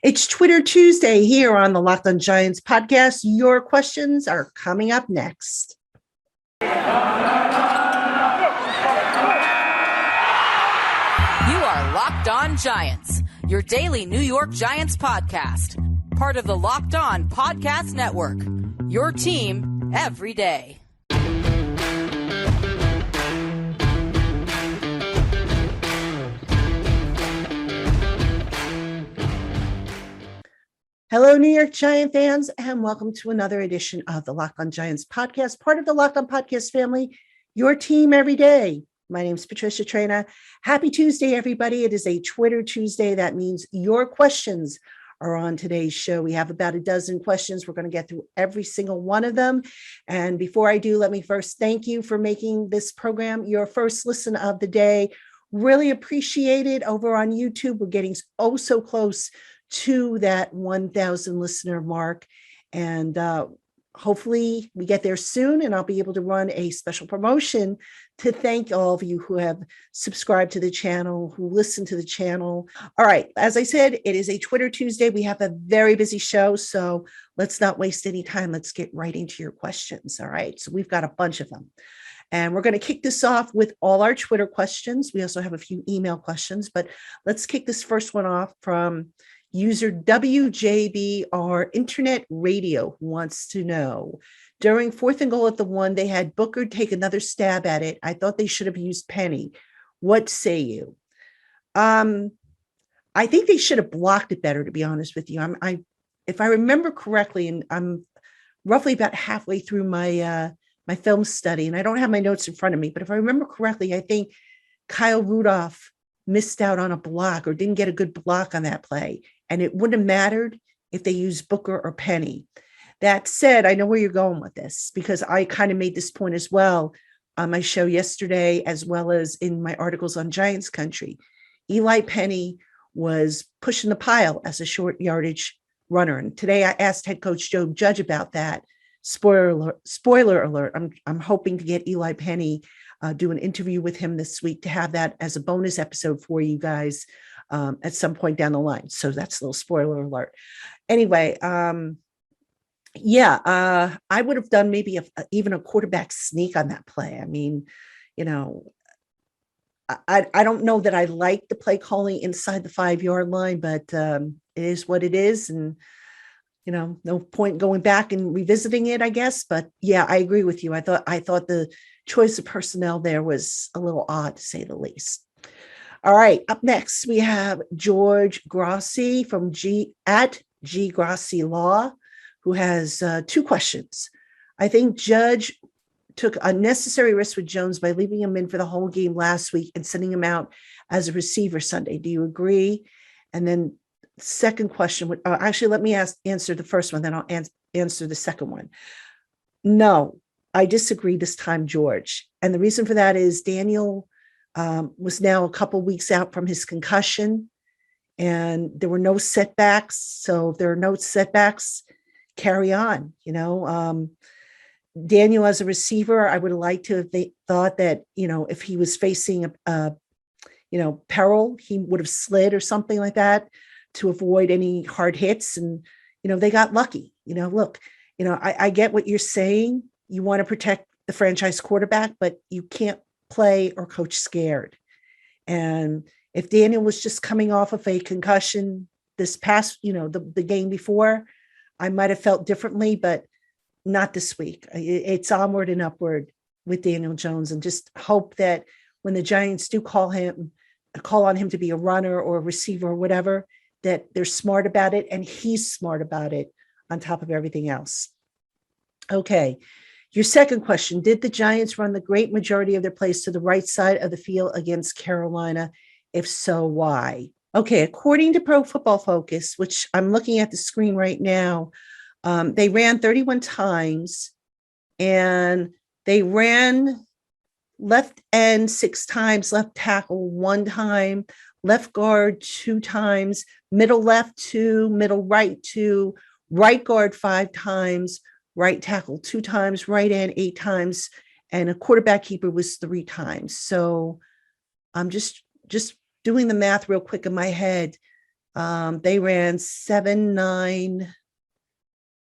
It's Twitter Tuesday here on the Locked On Giants podcast. Your questions are coming up next. You are Locked On Giants, your daily New York Giants podcast. Part of the Locked On Podcast Network, your team every day. Hello, New York Giant fans, and welcome to another edition of the Locked On Giants podcast, part of the Locked On Podcast family, your team every day. My name is Patricia Traina. Happy Tuesday, everybody. It is a Twitter Tuesday. That means your questions are on today's show. We have about a dozen questions. We're going to get through every single one of them. And before I do, let me first thank you for making this program your first listen of the day. Really appreciate it. Over on YouTube, we're getting so close to that 1,000 listener mark. And hopefully we get there soon, and I'll be able to run a special promotion to thank all of you who have subscribed to the channel, who listen to the channel. All right. As I said, it is a Twitter Tuesday. We have a very busy show, so let's not waste any time. Let's get right into your questions. All right. So we've got a bunch of them. And we're going to kick this off with all our Twitter questions. We also have a few email questions, but let's kick this first one off from user WJBR Internet Radio, who wants to know, during 4th and goal at the 1, they had Booker take another stab at it. I thought they should have used Penny. What say you? I think they should have blocked it better, to be honest with you. If I remember correctly, and I'm roughly about halfway through my my film study, and I don't have my notes in front of me, but if I remember correctly, I think Kyle Rudolph missed out on a block or didn't get a good block on that play. And it wouldn't have mattered if they used Booker or Penny. That said, I know where you're going with this, because I kind of made this point as well on my show yesterday, as well as in my articles on Giants Country. Eli Penny was pushing the pile as a short yardage runner. And today I asked head coach Joe Judge about that. Spoiler alert. I'm hoping to get Eli Penny, do an interview with him this week to have that as a bonus episode for you guys at some point down the line. So that's a little spoiler alert. Anyway, I would have done maybe even a quarterback sneak on that play. I mean, I don't know that I like the play calling inside the 5-yard line, but it is what it is. And, no point going back and revisiting it, I guess. But yeah, I agree with you. I thought the choice of personnel there was a little odd, to say the least. All right, up next, we have George Grassi from G Grassi Law, who has 2 questions. I think Judge took unnecessary risk with Jones by leaving him in for the whole game last week and sending him out as a receiver Sunday. Do you agree? And then second question, actually, let me answer the first one, then I'll answer the second one. No, I disagree this time, George. And the reason for that is Daniel was now a couple weeks out from his concussion, and there were no setbacks. So if there are no setbacks, carry on. Daniel as a receiver, I would have liked to have thought that, if he was facing peril, he would have slid or something like that to avoid any hard hits. And, they got lucky. Look, I get what you're saying. You want to protect the franchise quarterback, but you can't play or coach scared. And if Daniel was just coming off of a concussion this past, the game before, I might have felt differently, but not this week. It's onward and upward with Daniel Jones, and just hope that when the Giants do call on him to be a runner or a receiver or whatever, that they're smart about it and he's smart about it on top of everything else. Okay. Your second question, did the Giants run the great majority of their plays to the right side of the field against Carolina? If so, why? Okay, according to Pro Football Focus, which I'm looking at the screen right now, they ran 31 times, and they ran left end 6 times, left tackle 1 time, left guard 2 times, middle left 2, middle right 2, right guard 5 times, right tackle 2 times, right end 8 times, and a quarterback keeper was 3 times. So I'm just doing the math real quick in my head. They ran 7, 9,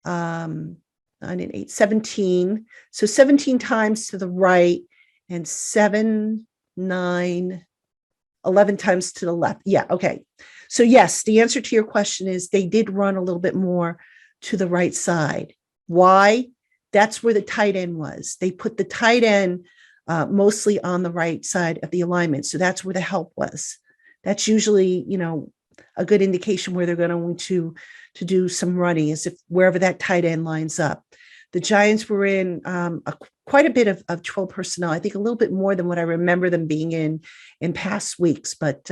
9 and 8, 17. So 17 times to the right and 7, 9, 11 times to the left. Yeah. Okay. So yes, the answer to your question is they did run a little bit more to the right side. Why? That's where the tight end was. They put the tight end mostly on the right side of the alignment. So that's where the help was. That's usually, a good indication where they're going to do some running is if wherever that tight end lines up. The Giants were in quite a bit of 12 personnel. I think a little bit more than what I remember them being in past weeks. But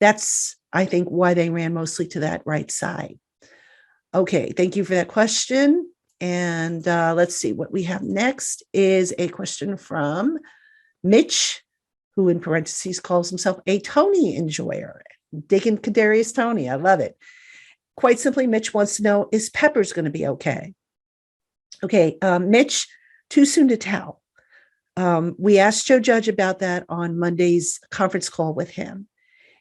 that's, I think, why they ran mostly to that right side. Okay, thank you for that question. And let's see, what we have next is a question from Mitch, who in parentheses calls himself a Toney enjoyer. Digging Kadarius Toney. I love it. Quite simply, Mitch wants to know, is Peppers going to be okay? Okay, Mitch, too soon to tell. We asked Joe Judge about that on Monday's conference call with him.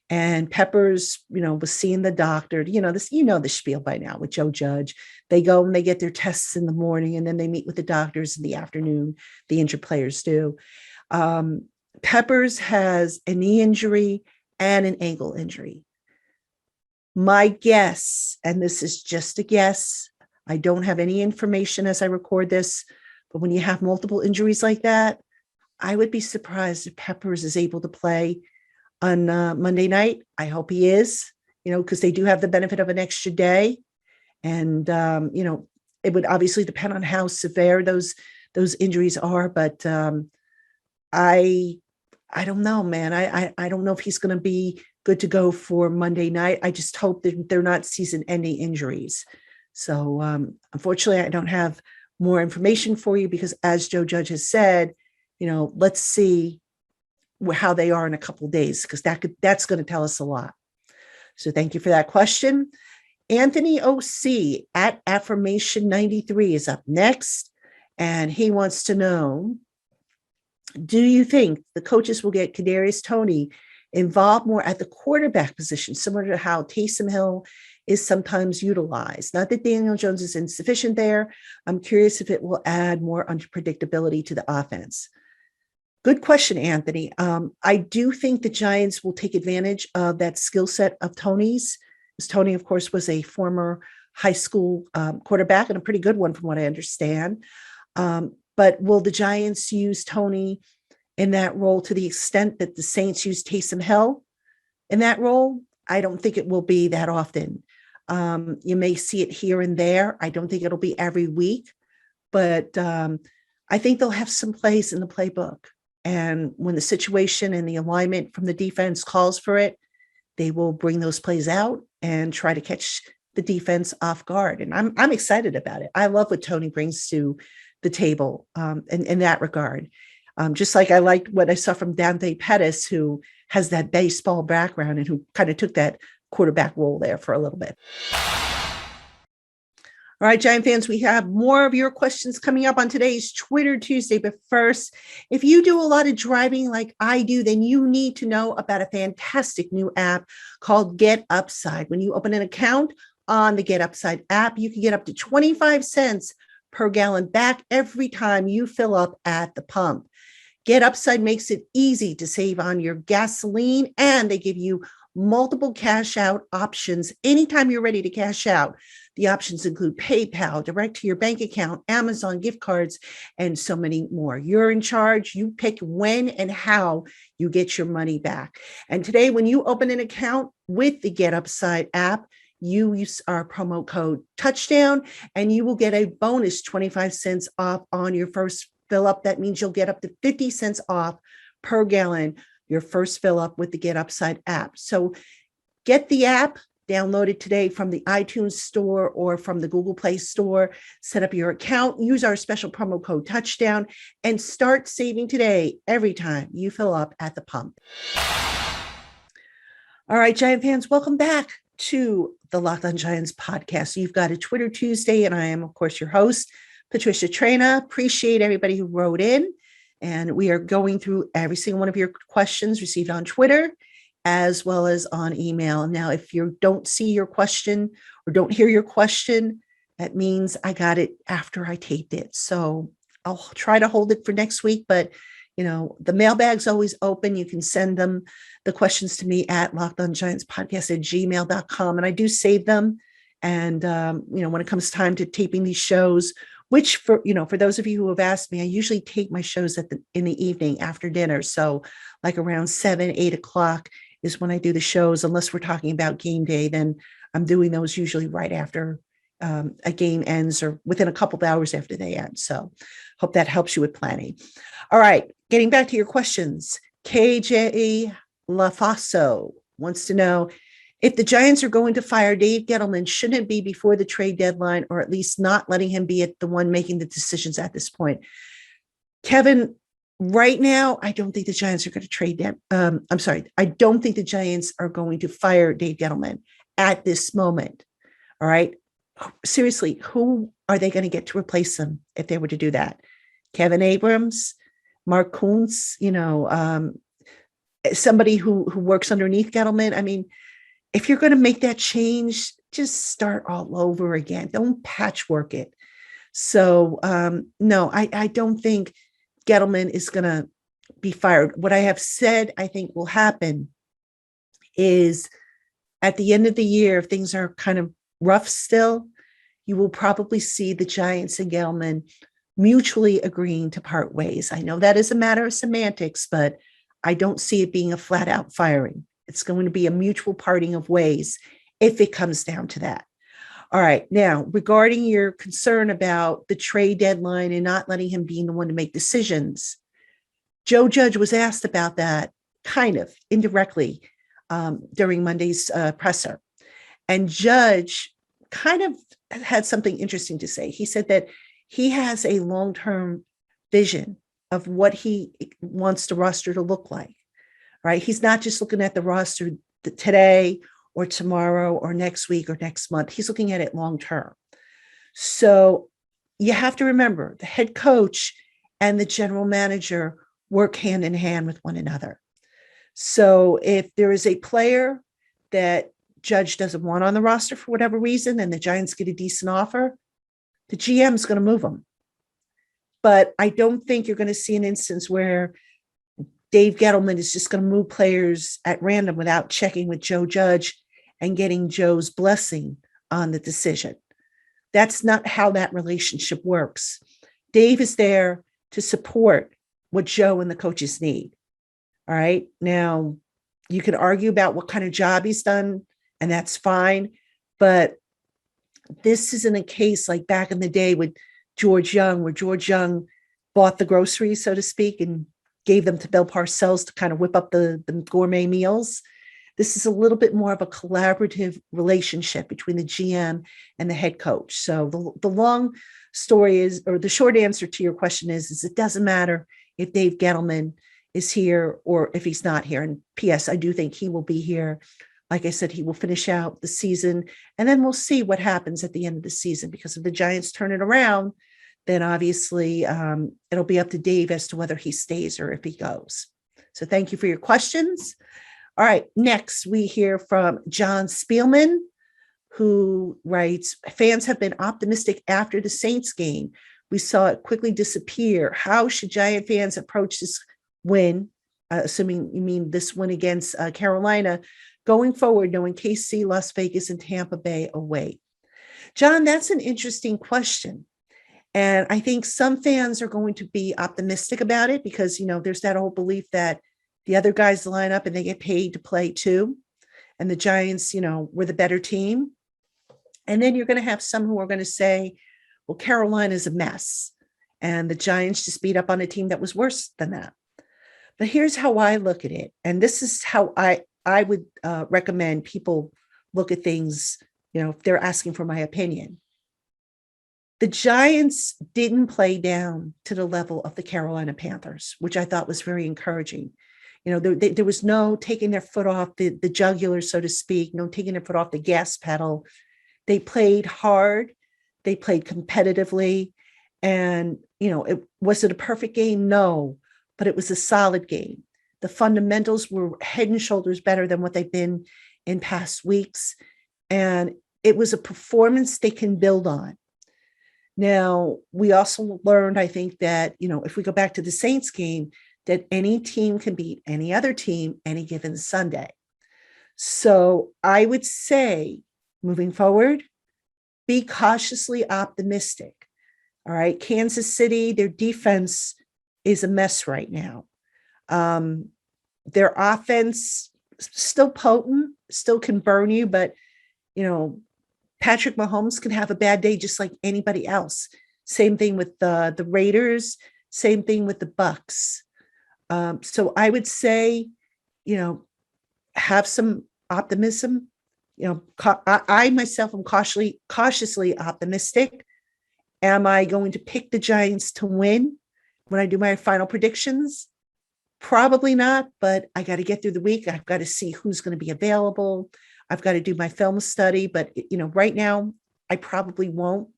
And Peppers, was seeing the doctor. The spiel by now with Joe Judge. They go and they get their tests in the morning, and then they meet with the doctors in the afternoon. The injured players do. Peppers has a knee injury and an ankle injury. My guess, and this is just a guess, I don't have any information as I record this, but when you have multiple injuries like that, I would be surprised if Peppers is able to play on Monday night. I hope he is, because they do have the benefit of an extra day. And, it would obviously depend on how severe those injuries are. But I don't know, man. I don't know if he's going to be good to go for Monday night. I just hope that they're not season-ending injuries. So unfortunately, I don't have more information for you because, as Joe Judge has said, let's see how they are in a couple of days, because that's going to tell us a lot. So thank you for that question. Anthony OC at Affirmation 93 is up next, and he wants to know, do you think the coaches will get Kadarius Toney involved more at the quarterback position, similar to how Taysom Hill is sometimes utilized? Not that Daniel Jones is insufficient there. I'm curious if it will add more unpredictability to the offense. Good question, Anthony. I do think the Giants will take advantage of that skill set of Toney's. Because Toney, of course, was a former high school quarterback, and a pretty good one from what I understand. But will the Giants use Toney in that role to the extent that the Saints use Taysom Hill in that role? I don't think it will be that often. You may see it here and there. I don't think it'll be every week, but I think they'll have some plays in the playbook. And when the situation and the alignment from the defense calls for it, they will bring those plays out and try to catch the defense off guard. And I'm excited about it. I love what Toney brings to the table in that regard. Just like I liked what I saw from Dante Pettis, who has that baseball background and who kind of took that quarterback role there for a little bit. All right, Giant fans, we have more of your questions coming up on today's Twitter Tuesday. But first, if you do a lot of driving like I do, then you need to know about a fantastic new app called Get Upside. When you open an account on the Get Upside app, you can get up to 25 cents per gallon back every time you fill up at the pump. Get Upside makes it easy to save on your gasoline, and they give you multiple cash out options anytime you're ready to cash out. The options include PayPal, direct to your bank account, Amazon gift cards, and so many more. You're in charge. You pick when and how you get your money back. And today, when you open an account with the Get Upside app, you use our promo code Touchdown, and you will get a bonus 25 cents off on your first fill up. That means you'll get up to 50 cents off per gallon your first fill up with the Get Upside app. So get the app, download it today from the iTunes store or from the Google Play Store. Set up your account, use our special promo code Touchdown, and start saving today every time you fill up at the pump. All right, Giant fans, welcome back to the Locked On Giants podcast. You've got a Twitter Tuesday, and I am, of course, your host, Patricia Traina. Appreciate everybody who wrote in. And we are going through every single one of your questions received on Twitter as well as on email. Now, if you don't see your question or don't hear your question, that means I got it after I taped it. So I'll try to hold it for next week, but the mailbag's always open. You can send the questions to me at lockedongiantspodcast@gmail.com. And I do save them. And, when it comes time to taping these shows, which for those of you who have asked me, I usually tape my shows in the evening after dinner. So like around 7-8 o'clock is when I do the shows, unless we're talking about game day, then I'm doing those usually right after a game ends or within a couple of hours after they end. So hope that helps you with planning. All right, getting back to your questions. KJ LaFaso wants to know if the Giants are going to fire Dave Gettleman, shouldn't it be before the trade deadline, or at least not letting him be the one making the decisions at this point? Kevin, right now, I don't think the Giants are going to trade them. I don't think the Giants are going to fire Dave Gettleman at this moment. All right. Seriously, who are they going to get to replace him if they were to do that? Kevin Abrams, Mark Kuntz, somebody who works underneath Gettleman. I mean, if you're going to make that change, just start all over again. Don't patchwork it. So, no, I don't think Gettleman is going to be fired. What I have said, I think will happen is at the end of the year, if things are kind of rough still, you will probably see the Giants and Gettleman mutually agreeing to part ways. I know that is a matter of semantics, but I don't see it being a flat out firing. It's going to be a mutual parting of ways if it comes down to that. All right. Now, regarding your concern about the trade deadline and not letting him being the one to make decisions, Joe Judge was asked about that kind of indirectly during Monday's presser. And Judge kind of had something interesting to say. He said that he has a long-term vision of what he wants the roster to look like, right? He's not just looking at the roster today or tomorrow or next week or next month. He's looking at it long-term. So you have to remember the head coach and the general manager work hand in hand with one another. So if there is a player that Judge doesn't want on the roster for whatever reason, and the Giants get a decent offer, the GM is going to move them. But I don't think you're going to see an instance where Dave Gettleman is just going to move players at random without checking with Joe Judge and getting Joe's blessing on the decision. That's not how that relationship works. Dave is there to support what Joe and the coaches need. All right. Now, you can argue about what kind of job he's done, and that's fine. But this isn't a case like back in the day with George Young, where George Young bought the groceries, so to speak, and gave them to Bill Parcells to kind of whip up the gourmet meals. This is a little bit more of a collaborative relationship between the GM and the head coach. So the long story is, or the short answer to your question is it doesn't matter if Dave Gettleman is here or if he's not here. And P.S., I do think he will be here. Like I said, he will finish out the season, and then we'll see what happens at the end of the season, because if the Giants turn it around, then obviously it'll be up to Dave as to whether he stays or if he goes. So thank you for your questions. All right, next we hear from John Spielman, who writes, fans have been optimistic after the Saints game. We saw it quickly disappear. How should Giant fans approach this win, assuming you mean this win against Carolina, going forward, knowing KC, Las Vegas, and Tampa Bay away? John, that's an interesting question. And I think some fans are going to be optimistic about it because, there's that old belief that the other guys line up and they get paid to play too. And the Giants, were the better team. And then you're going to have some who are going to say, well, Carolina's a mess. And the Giants just beat up on a team that was worse than that. But here's how I look at it. And this is how I would recommend people look at things, if they're asking for my opinion. The Giants didn't play down to the level of the Carolina Panthers, which I thought was very encouraging. There was no taking their foot off the jugular, so to speak, no taking their foot off the gas pedal. They played hard. They played competitively. And, was it a perfect game? No, but it was a solid game. The fundamentals were head and shoulders better than what they've been in past weeks. And it was a performance they can build on. Now, we also learned, I think, that, if we go back to the Saints game, that any team can beat any other team any given Sunday. So I would say, moving forward, be cautiously optimistic. All right. Kansas City, their defense is a mess right now. Their offense still potent, still can burn you, but Patrick Mahomes can have a bad day just like anybody else. Same thing with the Raiders, same thing with the Bucks. So I would say, have some optimism. I myself am cautiously optimistic. Am I going to pick the Giants to win when I do my final predictions? Probably not, but I got to get through the week. I've got to see who's going to be available. I've got to do my film study, but right now I probably won't.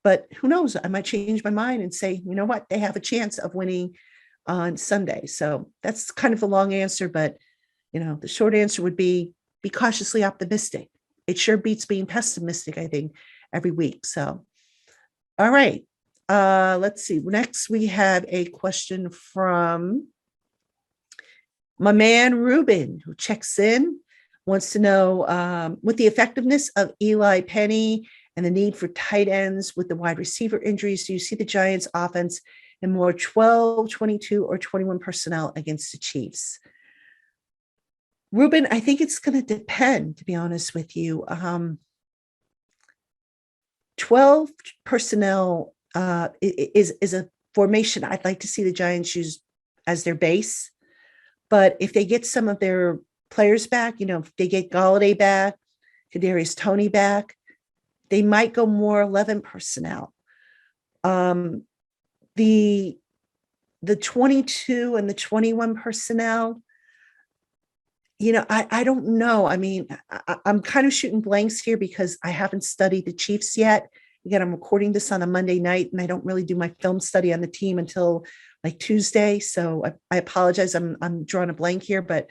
But who knows? I might change my mind and say, you know what? They have a chance of winning on Sunday. So that's kind of a long answer, but the short answer would be cautiously optimistic. It sure beats being pessimistic, I think, every week. So, all right. Let's see. Next, we have a question from my man, Ruben, who checks in, wants to know, with the effectiveness of Eli Penny and the need for tight ends with the wide receiver injuries, do you see the Giants offense in more 12, 22, or 21 personnel against the Chiefs? Ruben, I think it's going to depend, to be honest with you. 12 personnel is a formation I'd like to see the Giants use as their base. But if they get some of their players back, if they get Galladay back, Kadarius Toney back, they might go more 11 personnel. The 22 and the 21 personnel, I don't know. I mean, I'm kind of shooting blanks here because I haven't studied the Chiefs yet. Again, I'm recording this on a Monday night, and I don't really do my film study on the team until like Tuesday. So I apologize. I'm drawing a blank here, but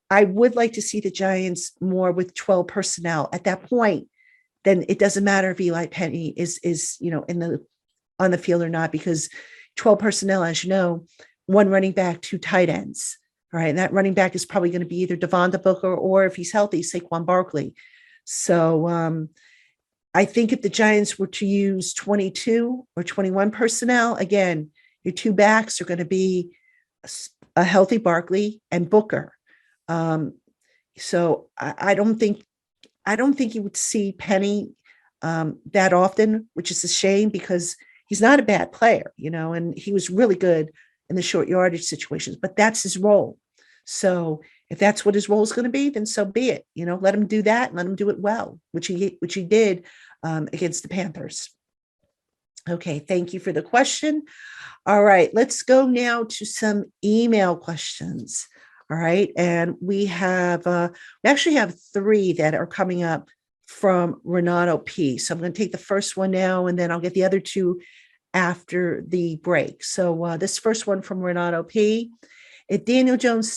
I would like to see the Giants more with 12 personnel. At that point, then it doesn't matter if Eli Penny is on the field or not, because 12 personnel, as you know, one running back, two tight ends. All right. And that running back is probably going to be either Devonta Booker or, if he's healthy, Saquon Barkley. So I think if the Giants were to use 22 or 21 personnel, again, your two backs are going to be a healthy Barkley and Booker. So I don't think you would see Penny that often, which is a shame because he's not a bad player, and he was really good in the short yardage situations, but that's his role. So if that's what his role is going to be, then so be it. Let him do that and let him do it well, which he did against the Panthers. Okay, thank you for the question. All right, let's go now to some email questions. All right, and we actually have three that are coming up from Renato P. So I'm going to take the first one now, and then I'll get the other two after the break. So this first one from Renato P. If Daniel Jones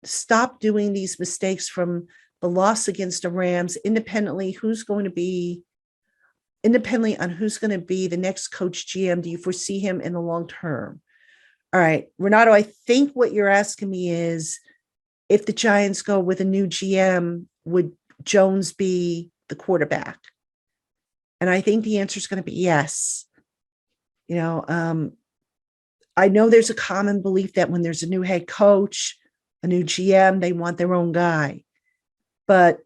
stop doing these mistakes from the loss against the Rams independently on who's going to be the next coach GM, do you foresee him in the long term? All right, Renato, I think what you're asking me is, if the Giants go with a new GM, would Jones be the quarterback? And I think the answer is going to be yes. I know there's a common belief that when there's a new head coach, a new GM, they want their own guy, but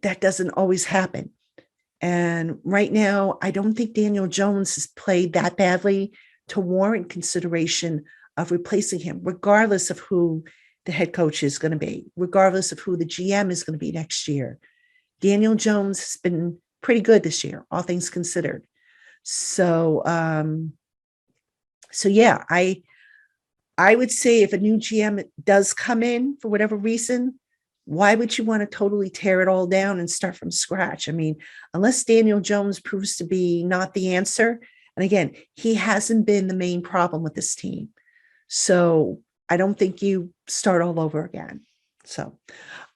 that doesn't always happen. And right now, I don't think Daniel Jones has played that badly to warrant consideration of replacing him, regardless of who the head coach is going to be, regardless of who the GM is going to be next year. Daniel Jones has been pretty good this year, all things considered. So yeah, I would say if a new GM does come in for whatever reason, why would you want to totally tear it all down and start from scratch? I mean, unless Daniel Jones proves to be not the answer. And again, he hasn't been the main problem with this team. So I don't think you start all over again. So,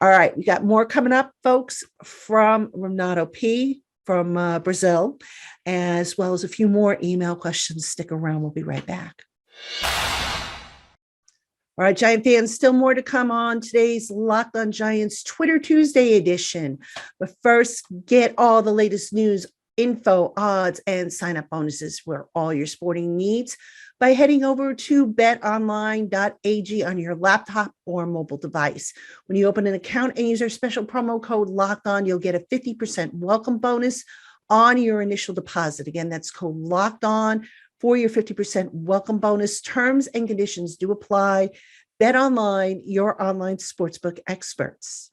all right, we got more coming up, folks, from Renato P. from Brazil, as well as a few more email questions. Stick around. We'll be right back. All right, Giant fans, still more to come on today's Locked On Giants Twitter Tuesday edition. But first, get all the latest news, info, odds, and sign-up bonuses for all your sporting needs by heading over to betonline.ag on your laptop or mobile device. When you open an account and use our special promo code Locked On, you'll get a 50% welcome bonus on your initial deposit. Again, that's code Locked On for your 50% welcome bonus. Terms and conditions do apply. Bet Online, your online sportsbook experts.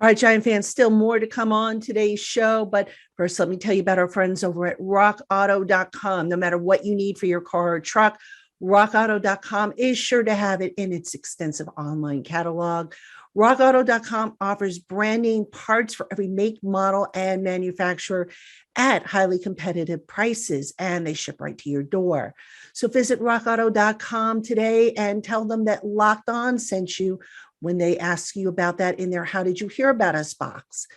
All right, Giant fans, still more to come on today's show. But first, let me tell you about our friends over at rockauto.com. No matter what you need for your car or truck, rockauto.com is sure to have it in its extensive online catalog. RockAuto.com offers brand-name parts for every make, model, and manufacturer at highly competitive prices, and they ship right to your door. So visit RockAuto.com today and tell them that Locked On sent you when they ask you about that in their How Did You Hear About Us box.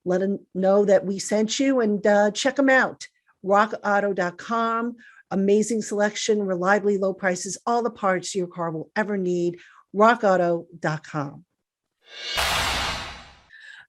Let them know that we sent you and check them out. RockAuto.com, amazing selection, reliably low prices, all the parts your car will ever need. RockAuto.com.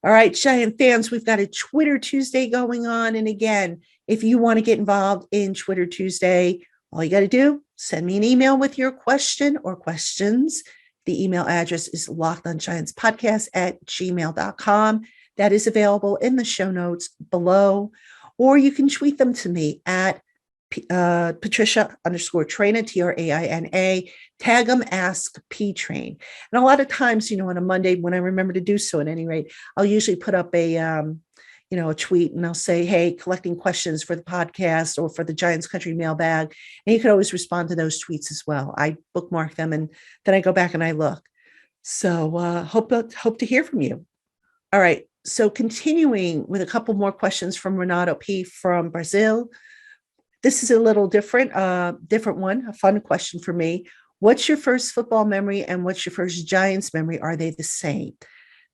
All right, Giant fans, we've got a Twitter Tuesday going on. And again, if you want to get involved in Twitter Tuesday, all you got to do, send me an email with your question or questions. The email address is lockedongiantspodcast@gmail.com. That is available in the show notes below. Or you can tweet them to me at Patricia_Traina, Traina, tag them, ask P-Train. And a lot of times, on a Monday when I remember to do so, at any rate, I'll usually put up a tweet and I'll say, hey, collecting questions for the podcast or for the Giants Country mailbag. And you can always respond to those tweets as well. I bookmark them and then I go back and I look. So hope to hear from you. All right. So continuing with a couple more questions from Renato P. from Brazil. This is a little different one, a fun question for me. What's your first football memory and what's your first Giants memory? Are they the same?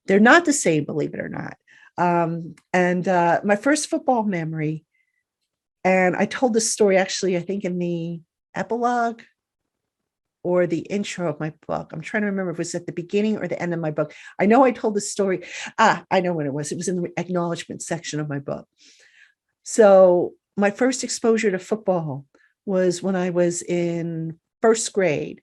They're not the same, believe it or not. My first football memory, and I told this story actually, I think in the epilogue or the intro of my book. I'm trying to remember if it was at the beginning or the end of my book. I know I told this story. I know when it was. It was in the acknowledgement section of my book. So my first exposure to football was when I was in first grade.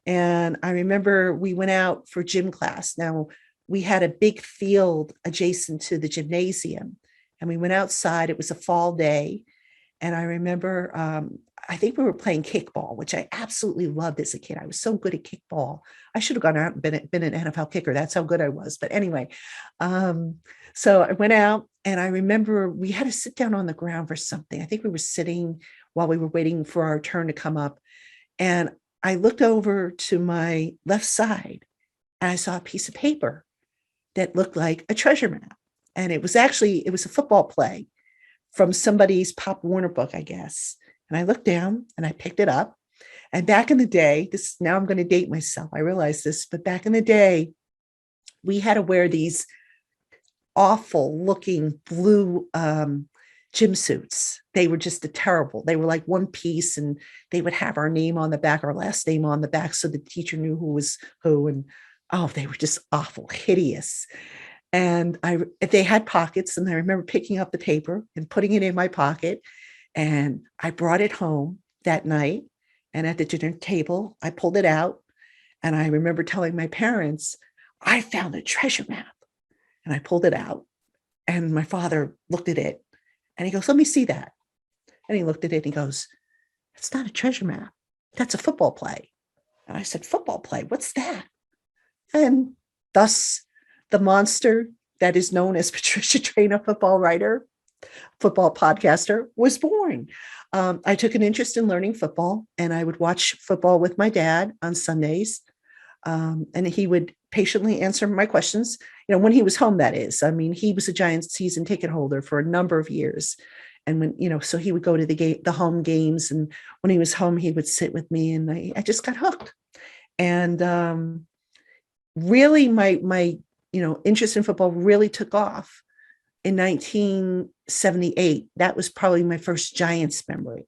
And I remember we went out for gym class. Now, we had a big field adjacent to the gymnasium. And we went outside. It was a fall day. And I remember, I think we were playing kickball, which I absolutely loved as a kid. I was so good at kickball. I should have gone out and been an NFL kicker. That's how good I was. But anyway, so I went out and I remember we had to sit down on the ground for something. I think we were sitting while we were waiting for our turn to come up. And I looked over to my left side and I saw a piece of paper that looked like a treasure map. And it was a football play from somebody's Pop Warner book, I guess. And I looked down and I picked it up. And back in the day, now I'm going to date myself. I realize this, but back in the day, we had to wear these awful looking blue gym suits. They were just terrible. They were like one piece and they would have our name on the back, our last name on the back. So the teacher knew who was who. And they were just awful, hideous. And they had pockets. And I remember picking up the paper and putting it in my pocket. And I brought it home that night. And at the dinner table, I pulled it out. And I remember telling my parents, I found a treasure map. And I pulled it out. And my father looked at it. And he goes, let me see that. And he looked at it and he goes, it's not a treasure map. That's a football play. And I said, football play? What's that? And thus, the monster that is known as Patricia Traina, football writer, football podcaster, was born. I took an interest in learning football, and I would watch football with my dad on Sundays. And he would patiently answer my questions, when he was home, that is. I mean, he was a Giants season ticket holder for a number of years. And when, so he would go to the home games. And when he was home, he would sit with me, and I just got hooked. And really my interest in football really took off in 1978. That was probably my first Giants memory.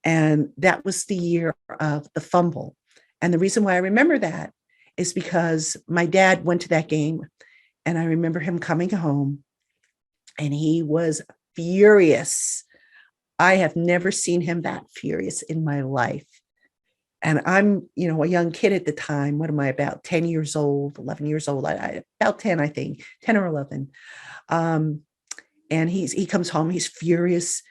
And that was the year of the fumble. And the reason why I remember that is because my dad went to that game, and I remember him coming home, and he was furious. I have never seen him that furious in my life. And I'm, a young kid at the time. What am I, about 10 years old, 11 years old? About 10, I think, 10 or 11. And he comes home, he's furious.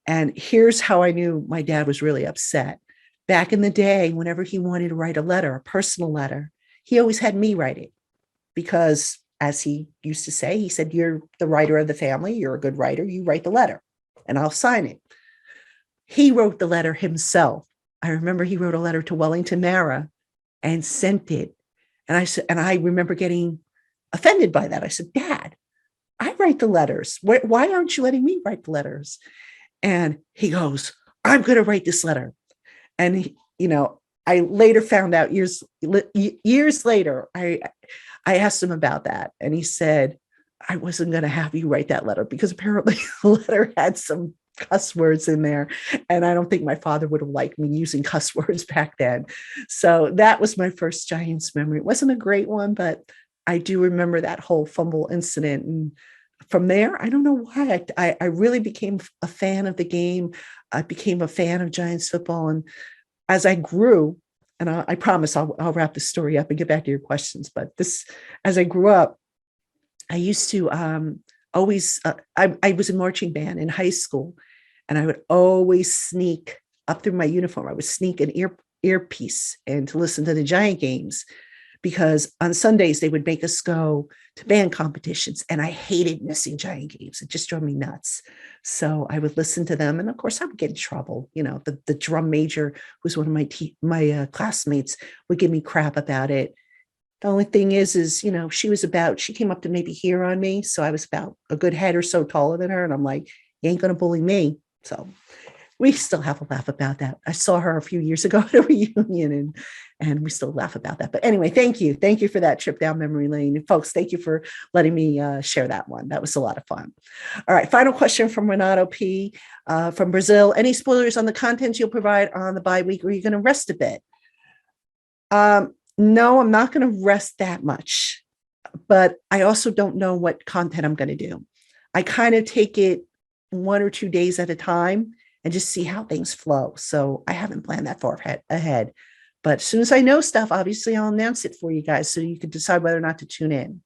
And here's how I knew my dad was really upset. Back in the day, whenever he wanted to write a letter, a personal letter, he always had me write it, because, as he used to say, he said, "You're the writer of the family. You're a good writer. You write the letter and I'll sign it." He wrote the letter himself. I remember he wrote a letter to Wellington Mara and sent it. And I remember getting offended by that. I said, "Dad, I write the letters. Why aren't you letting me write the letters?" And he goes, "I'm going to write this letter." And I later found out years later, I asked him about that. And he said, "I wasn't going to have you write that letter because apparently the letter had some cuss words in there. And I don't think my father would have liked me using cuss words back then." So that was my first Giants memory. It wasn't a great one, but I do remember that whole fumble incident. And from there, I don't know why I really became a fan of the game. I became a fan of Giants football. And as I grew, and I promise I'll wrap the story up and get back to your questions. But as I grew up, I used to always, I was in marching band in high school, and I would always sneak up through my uniform. I would sneak an earpiece and to listen to the Giant games, because on Sundays they would make us go to band competitions, and I hated missing Giant games. It just drove me nuts. So I would listen to them, and of course I would get in trouble. The drum major, who was one of my classmates, would give me crap about it. The only thing is, she came up to maybe here on me. So I was about a good head or so taller than her. And I'm like, "You ain't going to bully me." So we still have a laugh about that. I saw her a few years ago at a reunion, and we still laugh about that. But anyway, thank you. Thank you for that trip down memory lane. And folks, thank you for letting me share that one. That was a lot of fun. All right. Final question from Renato P. From Brazil. Any spoilers on the content you'll provide on the bye week, or are you going to rest a bit? No, I'm not going to rest that much, but I also don't know what content I'm going to do. I kind of take it 1 or 2 days at a time and just see how things flow. So I haven't planned that far ahead, but as soon as I know stuff, obviously I'll announce it for you guys so you can decide whether or not to tune in.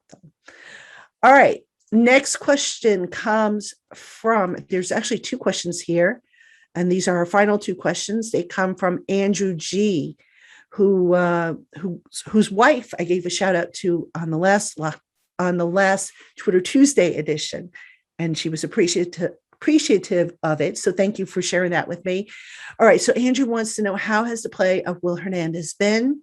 All right. Next question comes from, there's actually 2 questions here, and these are our final 2 questions. They come from Andrew G., whose wife I gave a shout out to on the last Twitter Tuesday edition, and she was appreciative of it. So thank you for sharing that with me. All right. So Andrew wants to know, how has the play of Will Hernandez been?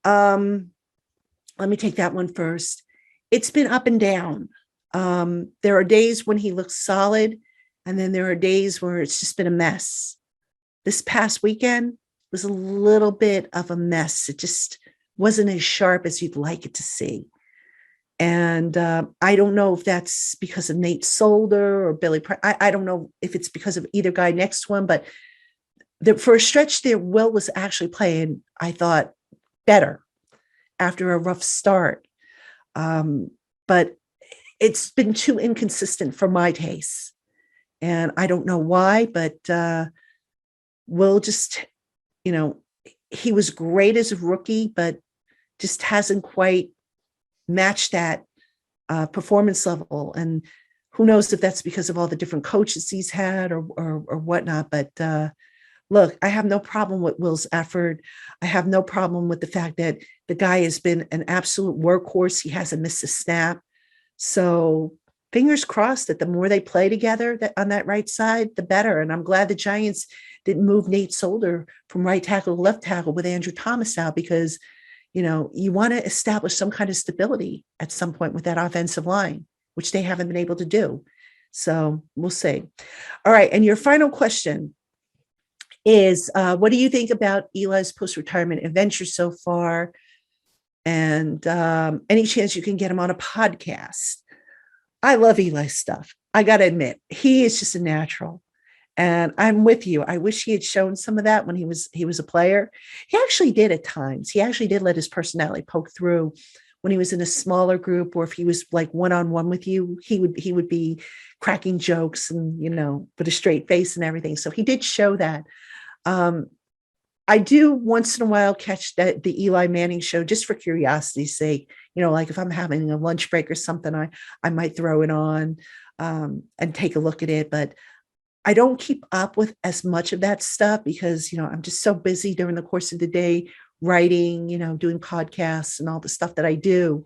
Let me take that one first. It's been up and down. There are days when he looks solid, and then there are days where it's just been a mess. This past weekend was a little bit of a mess. It just wasn't as sharp as you'd like it to see. And I don't know if that's because of Nate Solder or Billy. I don't know if it's because of either guy next to him, but for a stretch there, Will was actually playing, I thought, better after a rough start. But it's been too inconsistent for my taste. And I don't know why, but Will just, he was great as a rookie, but just hasn't quite matched that performance level. And who knows if that's because of all the different coaches he's had or whatnot. But look, I have no problem with Will's effort. I have no problem with the fact that the guy has been an absolute workhorse. He hasn't missed a snap. So fingers crossed that the more they play together on that right side, the better. And I'm glad the Giants didn't move Nate Solder from right tackle to left tackle with Andrew Thomas out, because, you want to establish some kind of stability at some point with that offensive line, which they haven't been able to do. So we'll see. All right. And your final question is, what do you think about Eli's post-retirement adventure so far? And any chance you can get him on a podcast? I love Eli's stuff. I got to admit, he is just a natural. And I'm with you. I wish he had shown some of that when he was a player. He actually did at times. He actually did let his personality poke through when he was in a smaller group, or if he was like one-on-one with you, he would be cracking jokes and, with a straight face and everything. So he did show that. I do once in a while catch the Eli Manning show just for curiosity's sake. Like if I'm having a lunch break or something, I might throw it on and take a look at it. But I don't keep up with as much of that stuff because, I'm just so busy during the course of the day writing, doing podcasts and all the stuff that I do.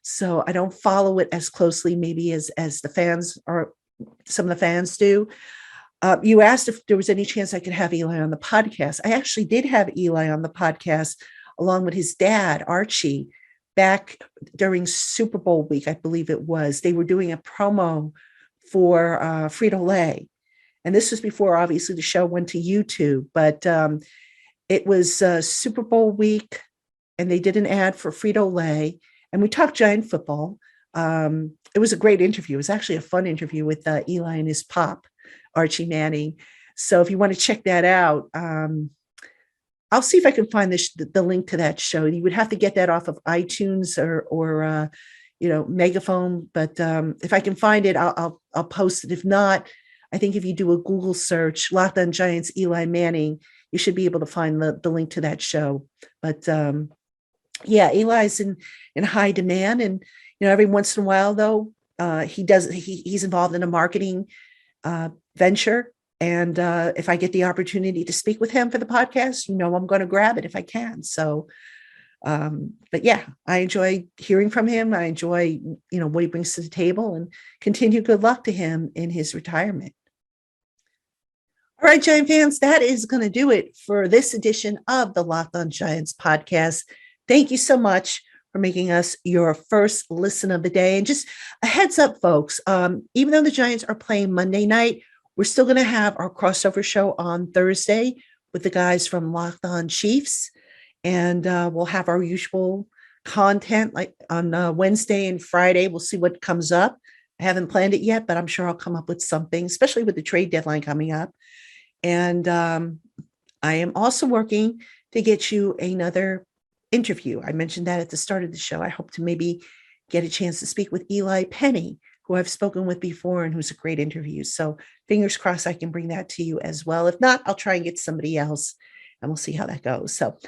So I don't follow it as closely maybe as the fans or some of the fans do. You asked if there was any chance I could have Eli on the podcast. I actually did have Eli on the podcast along with his dad, Archie, back during Super Bowl week, I believe it was. They were doing a promo for Frito-Lay. And this was before, obviously, the show went to YouTube. But it was Super Bowl week, and they did an ad for Frito-Lay. And we talked Giant football. It was a great interview. It was actually a fun interview with Eli and his pop, Archie Manning. So if you want to check that out, I'll see if I can find the link to that show. You would have to get that off of iTunes or Megaphone. But if I can find it, I'll post it. If not, I think if you do a Google search, Locked On Giants, Eli Manning, you should be able to find the link to that show. But Eli's in high demand, and every once in a while though, he's involved in a marketing venture. And if I get the opportunity to speak with him for the podcast, I'm going to grab it if I can. So, but yeah, I enjoy hearing from him. I enjoy, what he brings to the table, and continue good luck to him in his retirement. All right, Giant fans, that is going to do it for this edition of the Locked On Giants podcast. Thank you so much for making us your first listen of the day. And just a heads up, folks, even though the Giants are playing Monday night, we're still going to have our crossover show on Thursday with the guys from Locked On Chiefs. And we'll have our usual content like on Wednesday and Friday. We'll see what comes up. I haven't planned it yet, but I'm sure I'll come up with something, especially with the trade deadline coming up. And I am also working to get you another interview. I mentioned that at the start of the show. I hope to maybe get a chance to speak with Eli Penny, who I've spoken with before and who's a great interview. So fingers crossed I can bring that to you as well. If not, I'll try and get somebody else, and we'll see how that goes. So,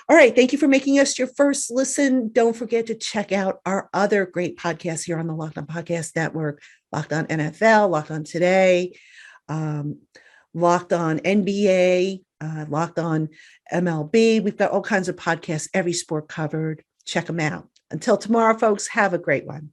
all right. Thank you for making us your first listen. Don't forget to check out our other great podcasts here on the Locked On Podcast Network: Locked On NFL, Locked On Today, Locked On NBA, Locked On MLB. We've got all kinds of podcasts, every sport covered. Check them out. Until tomorrow, folks, have a great one.